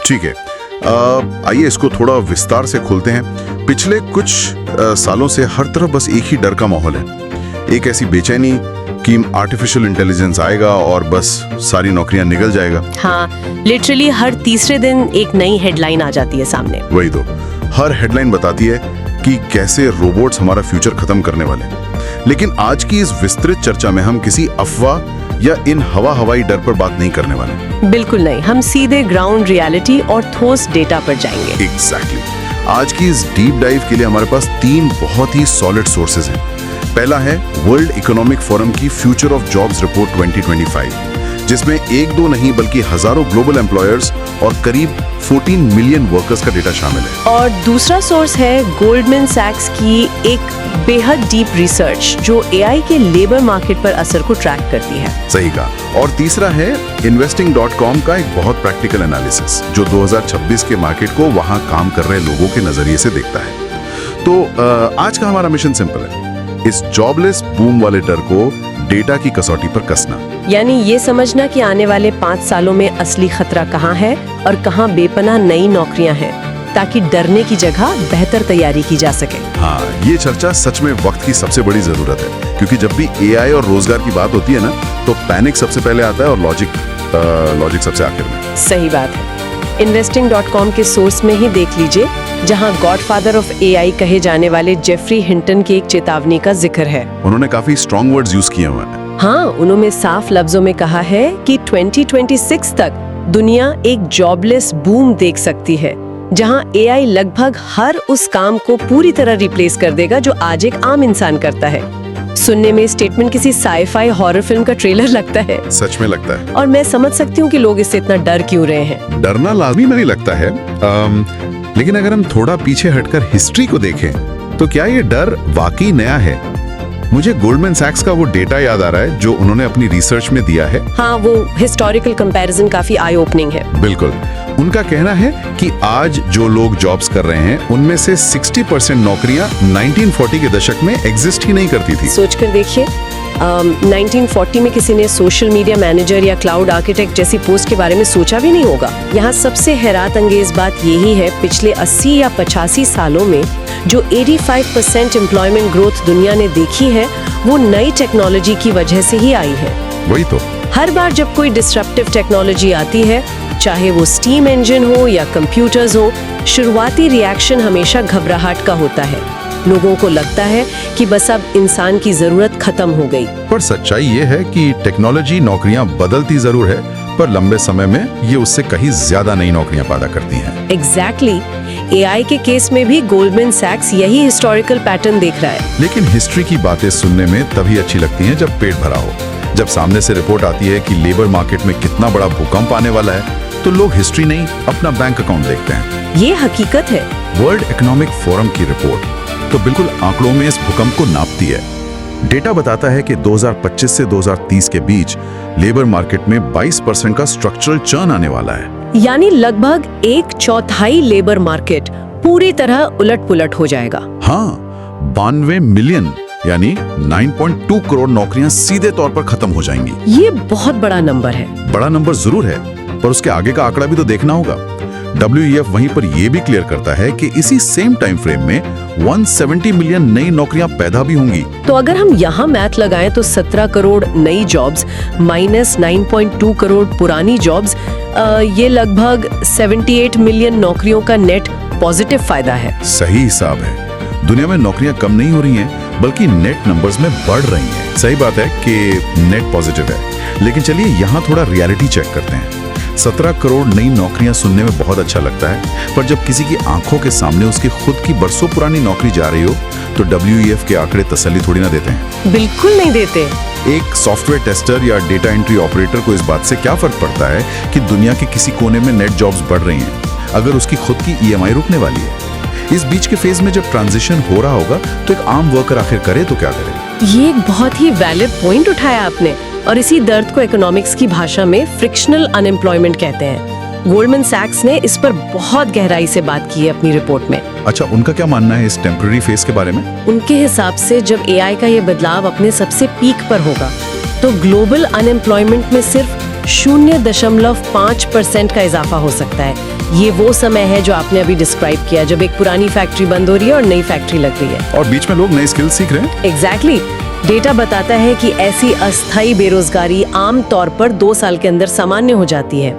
ठीक है, आइए इसको थोड़ा विस्तार से खोलते हैं। पिछले कुछ सालों से हर तरफ बस एक ही डर का माहौल है, एक ऐसी बेचैनी कि आर्टिफिशियल इंटेलिजेंस आएगा और बस सारी नौकरियां निकल जाएगा। हाँ, लिटरली हर तीसरे दिन एक नई हेडलाइन आ जाती है सामने। वही तो, हर हेडलाइन बताती है कि कैसे रोबोट्स हमारा फ्यूचर खत्म करने वाले हैं। लेकिन आज की इस विस्तृत चर्चा में हम किसी अफवाह या इन हवाई डर पर बात नहीं करने वाले। बिल्कुल नहीं, हम सीधे ग्राउंड रियलिटी और ठोस डेटा पर जाएंगे। एग्जैक्टली। आज की इस डीप डाइव के लिए हमारे पास 3 बहुत ही सॉलिड सोर्सेज हैं। पहला है वर्ल्ड इकोनॉमिक फोरम की फ्यूचर ऑफ जॉब्स रिपोर्ट 2025, जिसमें 1-2 नहीं बल्कि हजारों ग्लोबल एम्प्लॉयर्स और करीब 14 मिलियन वर्कर्स का डेटा शामिल है। और दूसरा सोर्स है गोल्डमैन सैक्स की एक बेहद डीप रिसर्च जो एआई के लेबर मार्केट पर असर को ट्रैक करती है। सही कहा। और तीसरा है investing.com का एक बहुत प्रैक्टिकल एनालिसिस जो 2026 के मार्केट को वहां काम कर रहे लोगों के नजरिए से देखता है। तो आज का हमारा मिशन सिंपल है, इस जॉबलेस बूम वाले डर को डेटा की कसौटी पर कसना। यानी ये समझना कि आने वाले 5 सालों में असली खतरा कहाँ है और कहाँ बेपनाह नई नौकरियां हैं, ताकि डरने की जगह बेहतर तैयारी की जा सके। हाँ, ये चर्चा सच में वक्त की सबसे बड़ी जरूरत है, क्योंकि जब भी एआई और रोजगार की बात होती है ना, तो पैनिक सबसे पहले आता है और लॉजिक सबसे आखिर में। सही बात है। investing.com के सोर्स में ही देख लीजिए, जहां गॉडफादर ऑफ एआई कहे जाने वाले जेफरी हिंटन की एक चेतावनी का जिक्र है। उन्होंने काफी स्ट्रॉन्ग वर्ड्स यूज किए हुए हैं। हाँ, उन्होंने साफ लफ्जों में कहा है कि 2026 तक दुनिया एक जॉबलेस बूम देख सकती है, जहां एआई लगभग हर उस काम को पूरी तरह रिप्लेस कर देगा जो आज एक आम इंसान करता है। सुनने में स्टेटमेंट किसी साई-फाई हॉरर फिल्म का ट्रेलर लगता है। सच में लगता है। और मैं समझ सकती हूँ कि लोग इससे इतना डर क्यों रहे हैं। डरना लाजमी नहीं लगता है, लेकिन अगर हम थोड़ा पीछे हटकर हिस्ट्री को देखें, तो क्या ये डर वाकई नया है? मुझे गोल्डमैन सैक्स का वो डेटा याद आ रहा है जो उन्होंने अपनी रिसर्च में दिया है। हाँ, वो हिस्टोरिकल कंपैरिजन काफी आई ओपनिंग है। बिल्कुल। उनका कहना है कि आज जो लोग जॉब्स कर रहे हैं, उनमें से 60% नौकरियां 1940 के दशक में एग्जिस्ट ही नहीं करती थी। सोचकर देखिए, 1940 में किसी ने सोशल मीडिया मैनेजर या क्लाउड आर्किटेक्ट जैसी पोस्ट के बारे में सोचा भी नहीं होगा। यहाँ सबसे हैरत अंगेज बात यही है, पिछले 80 या 85 सालों में जो 85% एम्प्लॉयमेंट ग्रोथ दुनिया ने देखी है, वो नई टेक्नोलॉजी की वजह से ही आई है। वही तो। हर बार जब कोई डिस्ट्रप्टिव टेक्नोलॉजी आती है, चाहे वो स्टीम इंजन हो या कंप्यूटर्स हो, शुरुआती रिएक्शन हमेशा घबराहट का होता है। लोगों को लगता है कि बस अब इंसान की जरूरत खत्म हो गई। पर सच्चाई ये है कि टेक्नोलॉजी नौकरियां बदलती जरूर है, पर लंबे समय में ये उससे कहीं ज्यादा नई नौकरियां पैदा करती हैं। एग्जैक्टली। एआई के केस में भी गोल्डमैन सैक्स यही हिस्टोरिकल पैटर्न देख रहा है। लेकिन हिस्ट्री की बातें सुनने में तभी अच्छी लगती हैं जब पेट भरा हो। जब सामने से रिपोर्ट आती है कि लेबर मार्केट में कितना बड़ा भूकंप आने वाला है, तो लोग हिस्ट्री नहीं, अपना बैंक अकाउंट देखते हैं। ये हकीकत है। वर्ल्ड इकोनॉमिक फोरम की रिपोर्ट तो बिल्कुल आंकड़ों में इस भूकंप को नापती है। डेटा बताता है कि 2025 से 2030 के बीच लेबर मार्केट में 22% का स्ट्रक्चरल चर्न आने वाला है। यानी लगभग 1/4 लेबर मार्केट पूरी तरह उलट-पुलट हो जाएगा। हाँ, 92 मिलियन यानी 9.2 करोड़ नौकरियां सीधे तौर पर खत्म हो जाएंगी। ये बहुत बड़ा नंबर है। बड़ा नंबर जरूर है, पर उसके आगे का आंकड़ा भी तो देखना होगा। WEF वहीं पर यह भी क्लियर करता है कि इसी सेम टाइम फ्रेम में 170 मिलियन नई नौकरियां पैदा भी होंगी। तो अगर हम यहाँ मैथ लगाएं तो 17 करोड़ नई जॉब्स माइनस 9.2 करोड़ पुरानी जॉब्स, ये लगभग 78 मिलियन नौकरियों का नेट पॉजिटिव फायदा है। सही हिसाब है। दुनिया में नौकरियां कम नहीं हो रही हैं, बल्कि नेट नंबर्स में बढ़ रही हैं। सही बात है कि नेट पॉजिटिव है, लेकिन चलिए यहाँ थोड़ा रियलिटी चेक करते हैं। 17 करोड़ नई नौकरियां सुनने में बहुत अच्छा लगता है, पर जब किसी की आंखों के सामने उसकी खुद की बरसों पुरानी नौकरी जा रही हो, तो WEF के आंकड़े तसल्ली थोड़ी ना देते हैं। बिल्कुल नहीं देते। एक सॉफ्टवेयर टेस्टर या डेटा एंट्री ऑपरेटर को इस बात से क्या फर्क पड़ता है कि दुनिया के किसी कोने में नेट जॉब्स बढ़ रही हैं, अगर उसकी खुद की EMI रुकने वाली है। इस बीच के फेज में जब ट्रांजिशन हो रहा होगा, तो एक आम वर्कर आखिर करे तो क्या करे? ये एक बहुत ही वैलिड पॉइंट उठाया आपने, और इसी दर्द को इकोनॉमिक्स की भाषा में फ्रिक्शनल अनएम्प्लॉयमेंट कहते हैं। गोल्डमैन सैक्स ने इस पर बहुत गहराई से बात की है अपनी रिपोर्ट में। अच्छा, उनका क्या मानना है इस टेम्पररी फेज के बारे में? उनके हिसाब से जब एआई का ये बदलाव अपने सबसे पीक पर होगा, तो ग्लोबल अनएम्प्लॉयमेंट में सिर्फ 0.5% का इजाफा हो सकता है। ये वो समय है जो आपने अभी डिस्क्राइब किया, जब एक पुरानी फैक्ट्री बंद हो रही है और नई फैक्ट्री लग रही है। और बीच में लोग नए स्किल सीख रहे हैं। एग्जैक्टली डेटा बताता है कि ऐसी अस्थायी बेरोजगारी आम तौर पर 2 साल के अंदर सामान्य हो जाती है।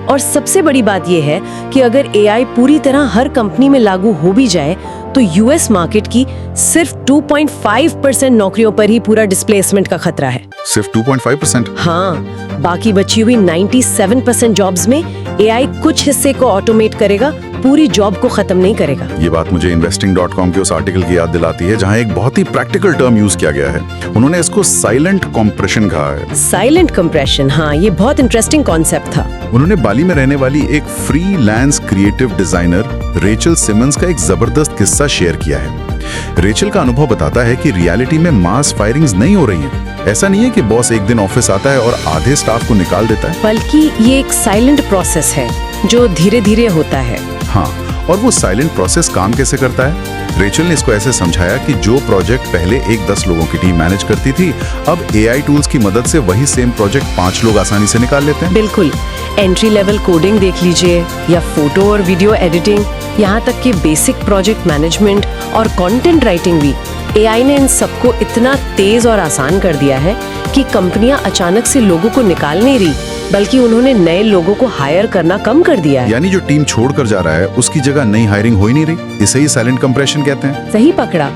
और सबसे बड़ी बात यह है कि अगर एआई पूरी तरह हर कंपनी में लागू हो भी जाए तो यूएस मार्केट की सिर्फ 2.5% नौकरियों पर ही पूरा डिस्प्लेसमेंट का खतरा है। सिर्फ 2.5%? हाँ, बाकी बची हुई 97% जॉब्स में एआई कुछ हिस्से को ऑटोमेट करेगा, पूरी जॉब को खत्म नहीं करेगा। ये बात मुझे investing.com के उस आर्टिकल की याद दिलाती है जहां एक बहुत ही प्रैक्टिकल टर्म यूज किया गया है। उन्होंने इसको साइलेंट कॉम्प्रेशन कहा है। साइलेंट कंप्रेशन, हाँ, ये बहुत इंटरेस्टिंग कॉन्सेप्ट था। उन्होंने बाली में रहने वाली एक freelance creative designer Rachel Simmons का एक जबरदस्त किस्सा शेयर किया है। रेचल का अनुभव बताता है कि रियलिटी में मास फायरिंग्स नहीं हो रही हैं। ऐसा नहीं है कि बॉस एक दिन ऑफिस आता है और आधे स्टाफ को निकाल देता है, बल्कि ये एक साइलेंट प्रोसेस है जो धीरे धीरे होता है। हाँ, और वो साइलेंट प्रोसेस काम कैसे करता है? रेचल ने इसको ऐसे समझाया कि जो प्रोजेक्ट पहले 1-10 लोगों की टीम मैनेज करती थी, अब एआई टूल्स की मदद से वही सेम प्रोजेक्ट 5 लोग आसानी से निकाल लेते हैं। बिल्कुल, एंट्री लेवल कोडिंग देख लीजिए या फोटो और वीडियो एडिटिंग, यहाँ तक कि बेसिक प्रोजेक्ट मैनेजमेंट और कंटेंट राइटिंग भी। एआई ने इन सबको इतना तेज और आसान कर दिया है कि कंपनियां अचानक से लोगों को निकाल नहीं रही, बल्कि उन्होंने नए लोगों को हायर करना कम कर दिया है। यानी जो टीम छोड़कर जा रहा है उसकी जगह नई हायरिंग हो ही नहीं रही। इसे ही साइलेंट कंप्रेशन कहते हैं। सही पकड़ा।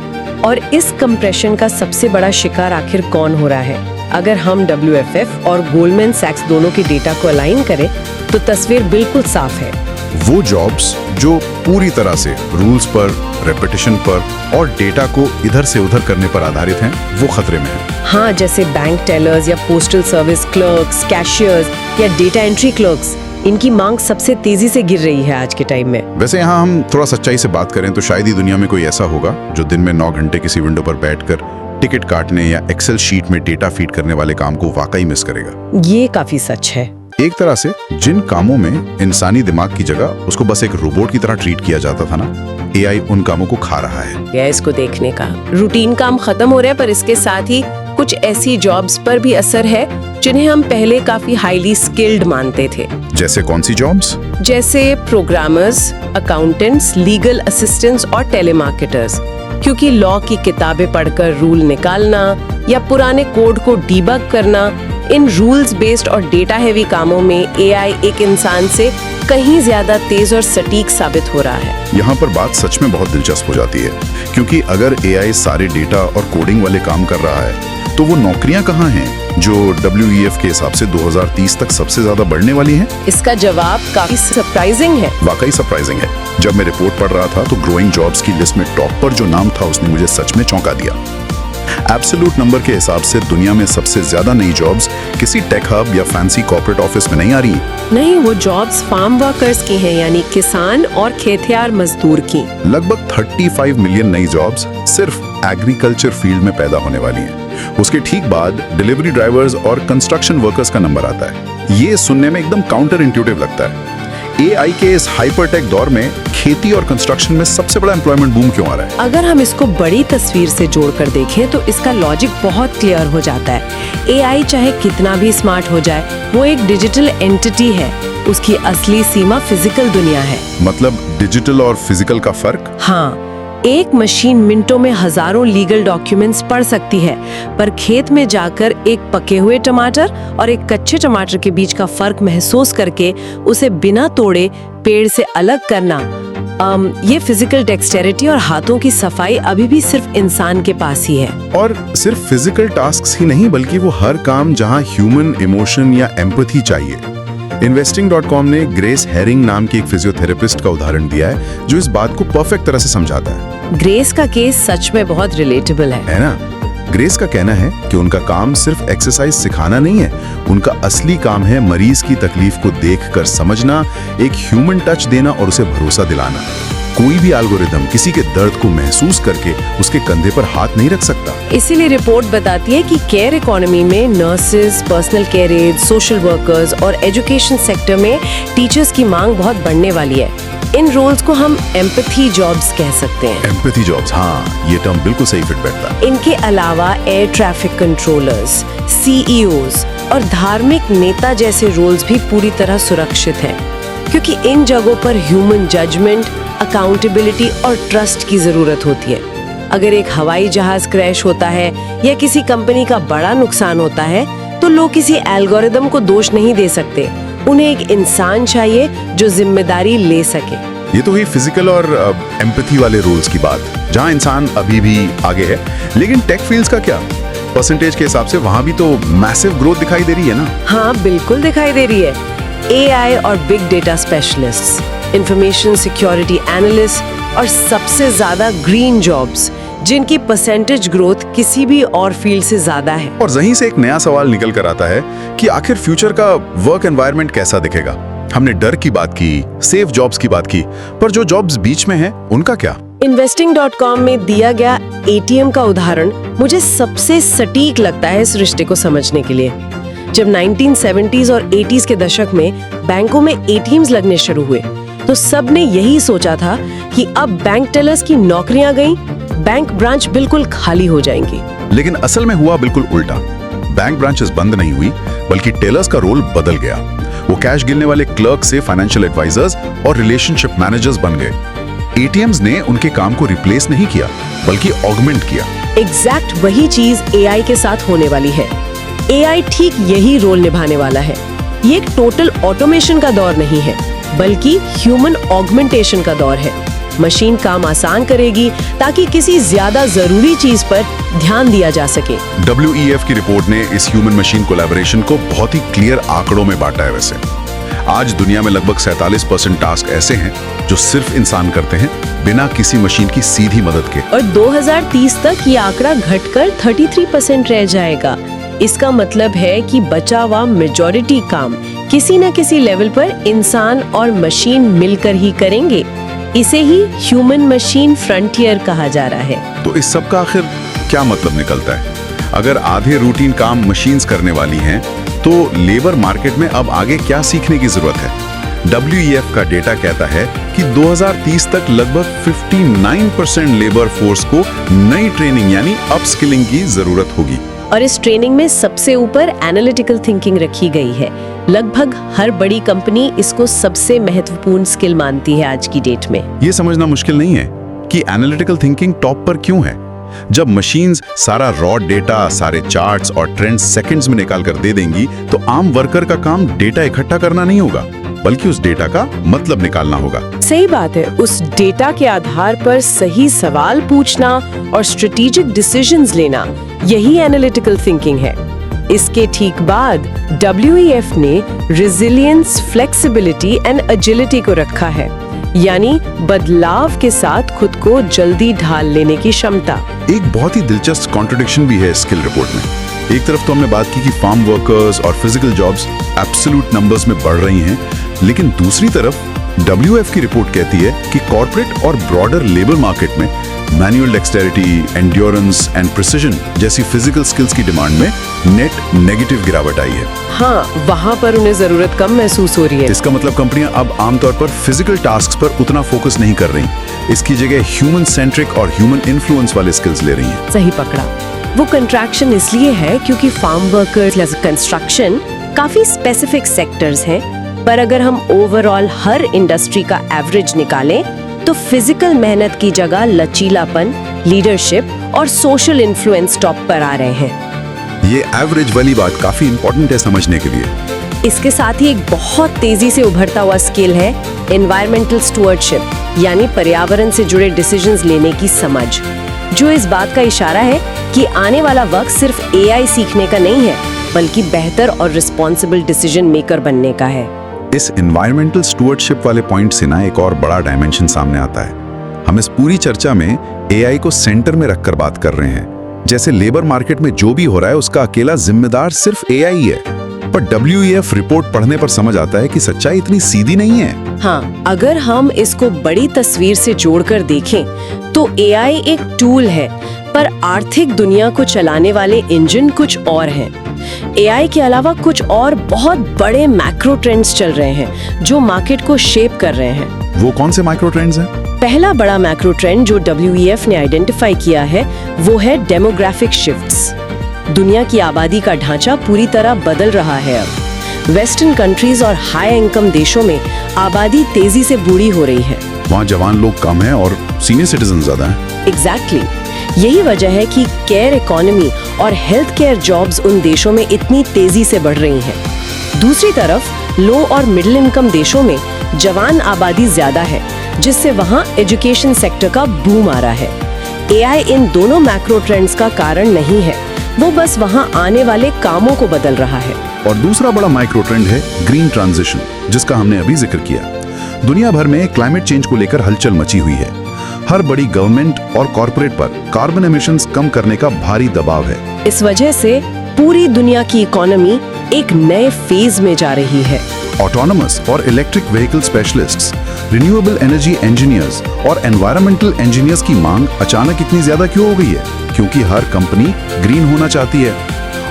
और इस कंप्रेशन का सबसे बड़ा शिकार आखिर कौन हो रहा है? अगर हम WFF और गोल्डमैन सैक्स दोनों के डेटा को अलाइन करें तो तस्वीर बिल्कुल साफ है। वो जॉब्स जो पूरी तरह से रूल्स पर, रेपिटेशन पर और डेटा को इधर से उधर करने पर आधारित हैं, वो खतरे में हैं। हाँ, जैसे बैंक टेलर्स या पोस्टल सर्विस क्लर्क्स, कैशियर्स या डेटा एंट्री क्लर्क्स, इनकी मांग सबसे तेजी से गिर रही है आज के टाइम में। वैसे यहाँ हम थोड़ा सच्चाई से बात करें तो शायद ही दुनिया में कोई ऐसा होगा जो दिन में 9 घंटे किसी विंडो पर बैठकर टिकट काटने या एक्सेल शीट में डेटा फीड करने वाले काम को वाकई मिस करेगा। ये काफी सच है। एक तरह से जिन कामों में इंसानी दिमाग की जगह उसको बस एक रोबोट की तरह ट्रीट किया जाता था ना, एआई उन कामों को खा रहा है। या इसको देखने का रूटीन काम खत्म हो रहा है, पर इसके साथ ही कुछ ऐसी जॉब्स पर भी असर है जिन्हें हम पहले काफी हाईली स्किल्ड मानते थे। जैसे कौन सी जॉब्स? जैसे प्रोग्रामर्स, अकाउंटेंट्स, लीगल असिस्टेंट्स और टेलीमार्केटर्स, क्योंकि लॉ की किताबें पढ़कर रूल निकालना या पुराने कोड को डीबग करना, इन रूल्स बेस्ड और डेटा हैवी कामों में एआई एक इंसान से कहीं ज्यादा तेज और सटीक साबित हो रहा है। यहाँ पर बात सच में बहुत दिलचस्प हो जाती है, क्योंकि अगर एआई सारे डेटा और कोडिंग वाले काम कर रहा है तो वो नौकरियां कहाँ हैं जो WEF के हिसाब से 2030 तक सबसे ज्यादा बढ़ने वाली हैं? इसका जवाब काफी सरप्राइजिंग है। वाकई सरप्राइजिंग है। जब मैं रिपोर्ट पढ़ रहा था तो ग्रोइंग जॉब्स की लिस्ट में टॉप पर जो नाम था उसने मुझे सच में चौंका दिया। एब्सोल्यूट नंबर के हिसाब से दुनिया में सबसे ज्यादा नई जॉब्स किसी टेक हब या फैंसी कॉर्पोरेट ऑफिस में नहीं आ रही। नहीं, वो जॉब्स फार्म वर्कर्स की हैं, यानी किसान और खेतियार मजदूर की। लगभग 35 मिलियन नई जॉब्स सिर्फ एग्रीकल्चर फील्ड में पैदा होने वाली हैं। उसके ठीक बाद डिलीवरी ड्राइवर्स और कंस्ट्रक्शन वर्कर्स का नंबर आता है। ये सुनने में एकदम काउंटर इंट्यूटिव लगता है। एआई के इस हाइपरटेक दौर में खेती और कंस्ट्रक्शन में सबसे बड़ा एम्प्लॉयमेंट बूम क्यों आ रहा है? अगर हम इसको बड़ी तस्वीर से जोड़कर देखें तो इसका लॉजिक बहुत क्लियर हो जाता है। एआई चाहे कितना भी स्मार्ट हो जाए, वो एक डिजिटल एंटिटी है। उसकी असली सीमा फिजिकल दुनिया है। मतलब डिजिटल और फिजिकल का फर्क? हाँ, एक मशीन मिनटों में हजारों लीगल डॉक्यूमेंट्स पढ़ सकती है, पर खेत में जाकर एक पके हुए टमाटर और एक कच्चे टमाटर के बीच का फर्क महसूस करके उसे बिना तोड़े पेड़ से अलग करना, ये फिजिकल डेक्सटेरिटी और हाथों की सफाई अभी भी सिर्फ इंसान के पास ही है। और सिर्फ फिजिकल टास्क्स ही नहीं, बल्कि वो हर काम जहां ह्यूमन इमोशन या एम्पैथी चाहिए। Investing.com ने ग्रेस हेरिंग नाम की एक फिजियोथेरेपिस्ट का उदाहरण दिया है जो इस बात को परफेक्ट तरह से समझाता है। ग्रेस का केस सच में बहुत रिलेटेबल है ना? ग्रेस का कहना है कि उनका काम सिर्फ एक्सरसाइज सिखाना नहीं है, उनका असली काम है मरीज की तकलीफ को देखकर समझना, एक ह्यूमन टच देना और उसे भरोसा दिलाना। कोई भी एल्गोरिदम किसी के दर्द को महसूस करके उसके कंधे पर हाथ नहीं रख सकता। इसीलिए रिपोर्ट बताती है कि केयर इकोनॉमी में nurses, personal care aides, social workers और एजुकेशन सेक्टर में टीचर्स की मांग बहुत बढ़ने वाली है। इन रोल्स को हम एम्पैथी जॉब्स कह सकते हैं। एम्पैथी जॉब्स, हाँ, ये टर्म बिल्कुल सही फिट बैठता है। इनके अलावा एयर ट्रैफिक कंट्रोलर्स, CEOs और धार्मिक नेता जैसे रोल्स भी पूरी तरह सुरक्षित हैं। क्योंकि इन जगहों पर ह्यूमन जजमेंट, अकाउंटेबिलिटी और ट्रस्ट की जरूरत होती है। अगर एक हवाई जहाज क्रैश होता है या किसी कंपनी का बड़ा नुकसान होता है तो लोग किसी एल्गोरिदम को दोष नहीं दे सकते। उन्हें एक इंसान चाहिए जो जिम्मेदारी ले सके। ये तो हुई फिजिकल और एम्पैथी वाले रोल्स की बात, जहां इंसान अभी भी आगे है। लेकिन टेक फील्ड्स का क्या? परसेंटेज के हिसाब से वहां भी तो मैसिव ग्रोथ दिखाई दे रही है ना? हाँ, बिल्कुल दिखाई दे रही है। AI और big data specialists, information security analyst और सबसे ज्यादा ग्रीन जॉब्स, जिनकी परसेंटेज ग्रोथ किसी भी और फील्ड से ज्यादा है। और यहीं से एक नया सवाल निकल कर आता है कि आखिर फ्यूचर का वर्क एनवायरनमेंट कैसा दिखेगा? हमने डर की बात की, सेफ जॉब्स की बात की, पर जो जॉब्स बीच में हैं, उनका क्या? Investing.com में दिया गया ATM का उदाहरण मुझे सबसे सटीक लगता है इस रिश्ते को समझने के लिए। जब 1970s और 80s के दशक में बैंकों में ATMs लगने शुरू हुए तो सबने यही सोचा था कि अब बैंक टेलर्स की नौकरियां गई, बैंक ब्रांच बिल्कुल खाली हो जाएंगी। लेकिन असल में हुआ बिल्कुल उल्टा। बैंक ब्रांचेस बंद नहीं हुई, बल्कि टेलर्स का रोल बदल गया। वो कैश गिनने वाले क्लर्क से फाइनेंशियल एडवाइजर्स और रिलेशनशिप मैनेजर्स बन गए। ATMs ने उनके काम को रिप्लेस नहीं किया, बल्कि ऑगमेंट किया। एग्जैक्ट वही चीज AI के साथ होने वाली है। AI ठीक यही रोल निभाने वाला है। ये एक टोटल ऑटोमेशन का दौर नहीं है, बल्कि ह्यूमन ऑगमेंटेशन का दौर है। मशीन काम आसान करेगी ताकि किसी ज्यादा जरूरी चीज पर ध्यान दिया जा सके। WEF की रिपोर्ट ने इस ह्यूमन मशीन कोलैबोरेशन को बहुत ही क्लियर आंकड़ों में बांटा है। वैसे आज दुनिया में लगभग 47% टास्क ऐसे हैं जो सिर्फ इंसान करते हैं, बिना किसी मशीन की सीधी मदद के। और 2030 तक ये आंकड़ा घटकर 33% रह जाएगा। इसका मतलब है कि बचा हुआ मेजॉरिटी काम किसी न किसी लेवल पर इंसान और मशीन मिलकर ही करेंगे। इसे ही ह्यूमन मशीन फ्रंटियर कहा जा रहा है। तो इस सब का आखिर क्या मतलब निकलता है? अगर आधे रूटीन काम मशीन्स करने वाली हैं, तो लेबर मार्केट में अब आगे क्या सीखने की जरूरत है? WEF का डेटा कहता है कि 2030 तक लगभग 59% लेबर फोर्स को नई ट्रेनिंग यानी अपस्किलिंग की जरूरत होगी। और इस ट्रेनिंग में सबसे ऊपर एनालिटिकल थिंकिंग रखी गई है। लगभग हर बड़ी कंपनी इसको सबसे महत्वपूर्ण स्किल मानती है आज की डेट में। ये समझना मुश्किल नहीं है कि एनालिटिकल थिंकिंग टॉप पर क्यों है। जब मशीन्स सारा रॉ डेटा, सारे चार्ट्स और ट्रेंड्स सेकंड्स में निकाल कर दे देंगी, तो आम वर्कर का काम डेटा इकट्ठा करना नहीं होगा, बल्कि उस डेटा का मतलब निकालना होगा। सही बात है। उस डेटा के आधार पर सही सवाल पूछना और स्ट्रेटेजिक डिसीजंस लेना, यही एनालिटिकल थिंकिंग है। इसके ठीक बाद WEF ने रेजिलियंस, फ्लेक्सिबिलिटी एंड एजिलिटी को रखा है, यानी बदलाव के साथ खुद को जल्दी ढाल लेने की क्षमता। एक बहुत ही दिलचस्प कॉन्ट्रडिक्शन भी है स्किल रिपोर्ट में। एक तरफ तो हमने बात की कि फार्म वर्कर्स और फिजिकल जॉब्स एब्सोल्यूट नंबर्स में बढ़ रही हैं, लेकिन दूसरी तरफ WEF की रिपोर्ट कहती है कि कॉर्पोरेट और ब्रॉडर लेबर मार्केट में manual dexterity, endurance and precision जैसी फिजिकल स्किल्स की डिमांड में नेट नेगेटिव गिरावट आई है। हाँ, वहाँ पर उन्हें जरूरत कम महसूस हो रही है। इसका मतलब कंपनियां अब आमतौर पर फिजिकल टास्क पर उतना फोकस नहीं कर रही, इसकी जगह ह्यूमन सेंट्रिक और ह्यूमन इन्फ्लुएंस वाले स्किल्स ले रही हैं। सही पकड़ा। वो कंट्रैक्शन इसलिए है क्योंकि फार्म वर्कर्स, कंस्ट्रक्शन काफी स्पेसिफिक सेक्टर्स हैं, पर अगर हम ओवरऑल हर इंडस्ट्री का एवरेज निकालें तो फिजिकल मेहनत की जगह लचीलापन, लीडरशिप और सोशल इन्फ्लुएंस टॉप पर आ रहे हैं। ये एवरेज वाली बात काफी इंपॉर्टेंट है समझने के लिए। इसके साथ ही एक बहुत तेजी से उभरता हुआ स्किल है एनवायरमेंटल स्टुअर्डशिप, यानी पर्यावरण से जुड़े डिसीजंस लेने की समझ, जो इस बात का इशारा है कि आने वाला वक्त सिर्फ AI सीखने का नहीं है, बल्कि बेहतर और रिस्पॉन्सिबल डिसीजन मेकर बनने का है। इस एनवायरमेंटल स्टुअर्डशिप वाले पॉइंट से ना एक और बड़ा डायमेंशन सामने आता है। हम इस पूरी चर्चा में AI को सेंटर में रखकर बात कर रहे हैं, जैसे लेबर मार्केट में जो भी हो रहा है उसका अकेला जिम्मेदार सिर्फ AI ही है। पर WEF रिपोर्ट पढ़ने पर समझ आता है कि सच्चाई इतनी सीधी नहीं है। हाँ, अगर हम इसको बड़ी तस्वीर से जोड़कर देखें तो AI एक टूल है, पर आर्थिक दुनिया को चलाने वाले इंजन कुछ और हैं। AI के अलावा कुछ और बहुत बड़े मैक्रो ट्रेंड्स चल रहे हैं जो मार्केट को शेप कर रहे हैं। वो कौन से माइक्रो ट्रेंड्स हैं? पहला बड़ा मैक्रो ट्रेंड जो WEF ने आइडेंटिफाई किया है वो है डेमोग्राफिक शिफ्ट्स। दुनिया की आबादी का ढांचा पूरी तरह बदल रहा है अब। वेस्टर्न कंट्रीज और हाई इनकम देशों में आबादी तेजी से बूढ़ी हो रही है। वहाँ जवान लोग कम हैं और सीनियर सिटीजन ज्यादा हैं। एग्जैक्टली यही वजह है कि केयर इकोनॉमी और हेल्थ केयर जॉब्स उन देशों में इतनी तेजी से बढ़ रही हैं। दूसरी तरफ लो और मिडिल इनकम देशों में जवान आबादी ज्यादा है, जिससे वहाँ एजुकेशन सेक्टर का बूम आ रहा है। एआई इन दोनों मैक्रो ट्रेंड्स का कारण नहीं है, वो बस वहाँ आने वाले कामों को बदल रहा है। और दूसरा बड़ा माइक्रो ट्रेंड है ग्रीन ट्रांजिशन, जिसका हमने अभी जिक्र किया। दुनिया भर में क्लाइमेट चेंज को लेकर हलचल मची हुई है। हर बड़ी गवर्नमेंट और कॉरपोरेट पर कार्बन एमिशंस कम करने का भारी दबाव है। इस वजह से पूरी दुनिया की इकोनॉमी एक नए फेज में जा रही है। ऑटोनमस और electric vehicle specialists, renewable energy engineers और एनवायरमेंटल इंजीनियर्स की मांग अचानक इतनी ज्यादा क्यों हो गई है? क्योंकि हर कंपनी ग्रीन होना चाहती है।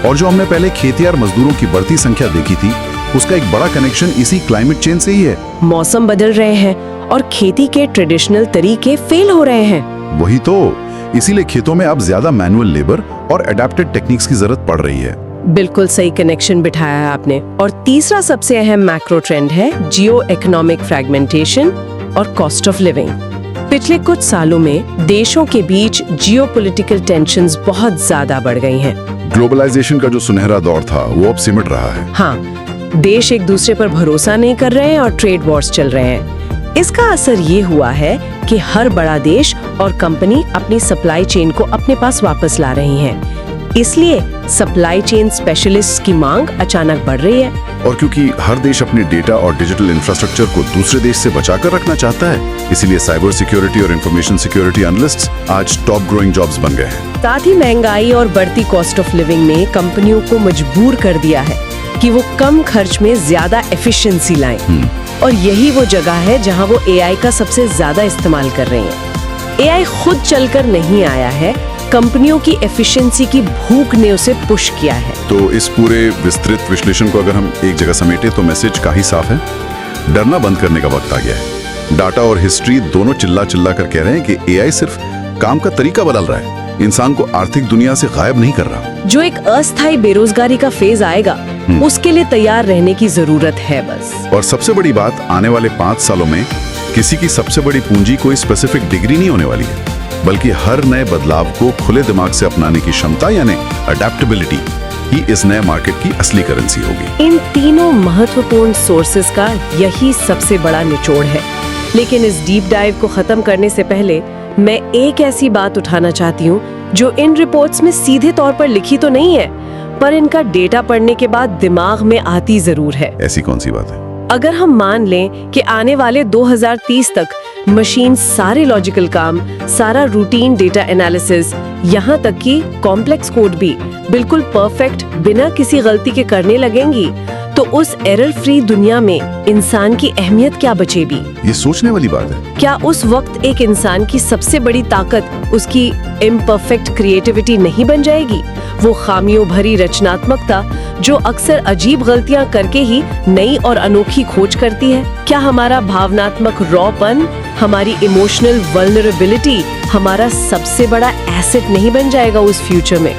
और जो हमने पहले खेतिहर मजदूरों की बढ़ती संख्या देखी थी, उसका एक बड़ा कनेक्शन इसी क्लाइमेट चेंज से ही है। मौसम बदल रहे हैं और खेती के ट्रेडिशनल तरीके फेल हो रहे हैं। वही तो, इसीलिए खेतों में अब ज्यादा मैनुअल लेबर और अडेप्टेड टेक्निक्स की जरूरत पड़ रही है। बिल्कुल सही कनेक्शन बिठाया है आपने। और तीसरा सबसे अहम मैक्रो ट्रेंड है जियो इकोनॉमिक फ्रैगमेंटेशन और कॉस्ट ऑफ लिविंग। पिछले कुछ सालों में देशों के बीच जियोपॉलिटिकल टेंशंस बहुत ज्यादा बढ़ गई हैं। ग्लोबलाइजेशन का जो सुनहरा दौर था, वो अब सिमट रहा है। हाँ, देश एक दूसरे पर भरोसा नहीं कर रहे हैं और ट्रेड वॉर्स चल रहे हैं। इसका असर ये हुआ है कि हर बड़ा देश और कंपनी अपनी सप्लाई चेन को अपने पास वापस ला रही हैं। इसलिए सप्लाई चेन स्पेशलिस्ट की मांग अचानक बढ़ रही है। और क्योंकि हर देश अपने डेटा और डिजिटल इंफ्रास्ट्रक्चर को दूसरे देश से बचाकर रखना चाहता है, इसीलिए साइबर सिक्योरिटी और इंफॉर्मेशन सिक्योरिटी एनालिस्ट्स आज टॉप ग्रोइंग जॉब्स बन गए हैं। साथ ही महंगाई और बढ़ती कॉस्ट ऑफ लिविंग ने कंपनियों को मजबूर कर दिया है कि वो कम खर्च में ज्यादा एफिशिएंसी लाएं। और यही वो जगह है जहां वो एआई का सबसे ज्यादा इस्तेमाल कर रहे हैं। एआई खुद चलकर नहीं आया है, कंपनियों की एफिशिएंसी की भूख ने उसे पुश किया है। तो इस पूरे विस्तृत विश्लेषण को अगर हम एक जगह समेटे तो मैसेज काफी साफ है। डरना बंद करने का वक्त आ गया है। डाटा और हिस्ट्री दोनों चिल्ला चिल्ला कर कह रहे हैं कि एआई सिर्फ काम का तरीका बदल रहा है, इंसान को आर्थिक दुनिया से गायब नहीं कर रहा। जो एक अस्थायी बेरोजगारी का फेज आएगा, उसके लिए तैयार रहने की जरूरत है बस। और सबसे बड़ी बात, आने वाले 5 सालों में किसी की सबसे बड़ी पूंजी कोई स्पेसिफिक डिग्री नहीं होने वाली है, बल्कि हर नए बदलाव को खुले दिमाग से अपनाने की क्षमता यानी अडेप्टेबिलिटी ही इस नए मार्केट की असली करेंसी होगी। इन तीनों महत्वपूर्ण सोर्सेस का यही सबसे बड़ा निचोड़ है। लेकिन इस डीप डाइव को खत्म करने से पहले मैं एक ऐसी बात उठाना चाहती हूँ जो इन रिपोर्ट्स में सीधे तौर पर लिखी तो नहीं है, पर इनका डेटा पढ़ने के बाद दिमाग में आती जरूर है। ऐसी कौन सी बात है? अगर हम मान लें कि आने वाले 2030 तक मशीन सारे लॉजिकल काम, सारा रूटीन डेटा एनालिसिस, यहाँ तक कि कॉम्प्लेक्स कोड भी बिल्कुल परफेक्ट बिना किसी गलती के करने लगेंगी, तो उस एरर फ्री दुनिया में इंसान की अहमियत क्या बचेगी? ये सोचने वाली बात है। क्या उस वक्त एक इंसान की सबसे बड़ी ताकत उसकी इम्परफेक्ट क्रिएटिविटी नहीं बन जाएगी? वो खामियों भरी रचनात्मकता जो अक्सर अजीब गलतियां करके ही नई और अनोखी खोज करती है। क्या हमारा भावनात्मक रॉपन, हमारी इमोशनल वल्नरेबिलिटी हमारा सबसे बड़ा एसेट नहीं बन जाएगा उस फ्यूचर में?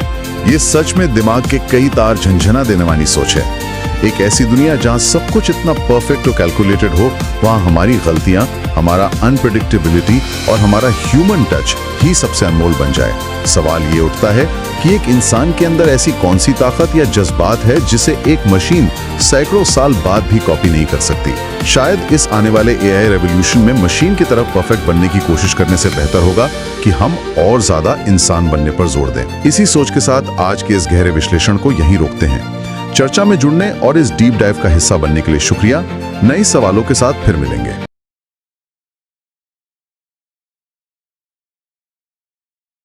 ये सच में दिमाग के कई तार झंझना देने वाली सोच है। एक ऐसी दुनिया जहां सब कुछ इतना परफेक्ट और कैलकुलेटेड हो, वहां हमारी गलतियां, हमारा अनप्रेडिक्टेबिलिटी और हमारा ह्यूमन टच ही सबसे अनमोल बन जाए। सवाल ये उठता है कि एक इंसान के अंदर ऐसी कौन सी ताकत या जज्बात है जिसे एक मशीन सैकड़ों साल बाद भी कॉपी नहीं कर सकती। शायद इस आने वाले एआई रेवोल्यूशन में मशीन की तरफ परफेक्ट बनने की कोशिश करने से बेहतर होगा कि हम और ज्यादा इंसान बनने पर जोर दें। इसी सोच के साथ आज के इस गहरे विश्लेषण को यहीं रोकते हैं। चर्चा में जुड़ने और इस डीप डाइव का हिस्सा बनने के लिए शुक्रिया। नए सवालों के साथ फिर मिलेंगे।